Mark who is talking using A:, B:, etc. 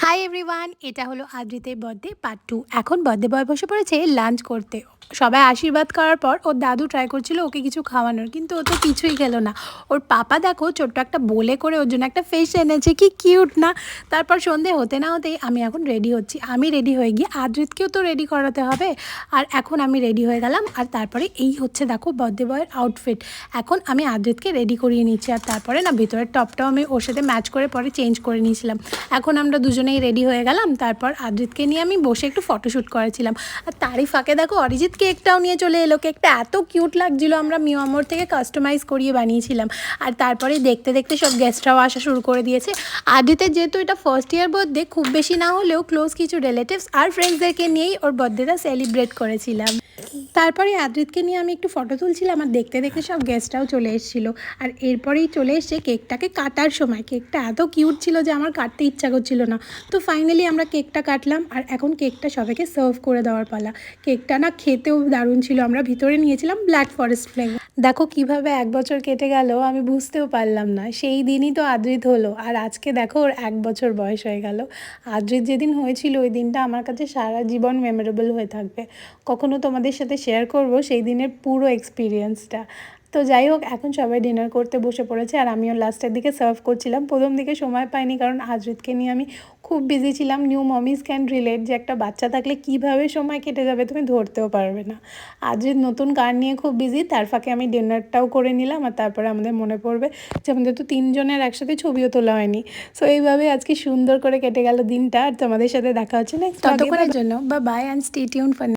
A: Hi everyone, এটা হলো আদ্রিতের birthday part 2। এখন বার্থডে বয় বসে পড়েছে লাঞ্চ করতে। সবাই আশীর্বাদ করার পর ওর দাদু ট্রাই করছিল ওকে কিছু খাওয়ানোর, কিন্তু ও তো কিছুই খেলো না। ওর পাপা দেখো ছোট্ট একটা বলে করে ওর জন্য একটা ফিশ এনেছে, কি কিউট না। তারপর সন্ধে হতে না হতেই আমি এখন রেডি হচ্ছি। আমি রেডি হয়ে গিয়ে আদ্রিতকেও তো রেডি করাতে হবে। আর এখন আমি রেডি হয়ে গেলাম, আর তারপরে এই হচ্ছে দেখো বার্থডে বয়ের আউটফিট। এখন আমি আদ্রিতকে রেডি করিয়ে নিচ্ছি, আর তারপরে না ভিতরের টপটাও আমি ওর সাথে ম্যাচ করে পরে চেঞ্জ করে নিয়েছিলাম। এখন আমরা দুজনেই রেডি হয়ে গেলাম। তারপর আদ্রিতকে নিয়ে আমি বসে একটু ফটোশ্যুট করেছিলাম, আর তারই ফাঁকে দেখো অরিজিৎ কেকটাও নিয়ে চলে এলো। কেকটা এত কিউট লাগছিলো, আমরা মিওয়ামোর থেকে কাস্টমাইজ করিয়ে বানিয়েছিলাম। আর তারপরে দেখতে দেখতে সব গেস্টরাও আসা শুরু করে দিয়েছে। আদ্রিতের যেহেতু এটা ফার্স্ট ইয়ার বার্থডে, খুব বেশি না হলেও ক্লোজ কিছু রিলেটিভস আর ফ্রেন্ডসদেরকে নিয়েই ওর বার্থডেটা সেলিব্রেট করেছিলাম। তারপরে আদ্রিতকে নিয়ে আমি একটু ফটো তুলছিলাম, আর দেখতে দেখতে সব গেস্টরাও চলে এসেছিলো। আর এরপরেই চলে এসছে কেকটাকে কাটার সময়। কেকটা এত কিউট ছিল যে আমার কাটতে ইচ্ছা করছিল না। তো ফাইনালি আমরা কেকটা কাটলাম, আর এখন কেকটা সবাইকে সার্ভ করে দেওয়ার পালা। কেকটা না খেতেও দারুণ ছিল। আমরা ভিতরে নিয়েছিলাম ব্ল্যাক ফরেস্ট ফ্লেভার। দেখো কিভাবে 1 বছর কেটে গেল, আমি বুঝতেও পারলাম না। সেই দিনই তো আদ্রিত হলো, আর আজকে দেখো ওর 1 বছর বয়স হয়ে গেল। আদ্রিত যেদিন হয়েছিল ওই দিনটা আমার কাছে সারা জীবন মেমোরেবল হয়ে থাকবে। কখনো তোমাদের সাথে শেয়ার করব সেই দিনের পুরো এক্সপিরিয়েন্সটা। তো যাই হোক, এখন সবাই ডিনার করতে বসে পড়েছে, আর আমিও লাস্টের দিকে সার্ভ করছিলাম। প্রথম দিকে সময় পাইনি, কারণ আদ্রিতকে নিয়ে আমি খুব বিজি ছিলাম। নিউ মমিজ ক্যান রিলেট, যে একটা বাচ্চা থাকলে কীভাবে সময় কেটে যাবে তুমি ধরতেও পারবে না। আদ্রিত নতুন কার নিয়ে খুব বিজি, তার ফাঁকে আমি ডিনারটাও করে নিলাম। আর তারপরে আমাদের মনে পড়বে যে আমাদের তো 3জনের একসাথে ছবিও তোলা হয়নি। সো এইভাবে আজকে সুন্দর করে কেটে গেল দিনটা। আর তোমাদের সাথে দেখা হচ্ছে নেক্সট ততক্ষণের জন্য। Bye bye and stay tune for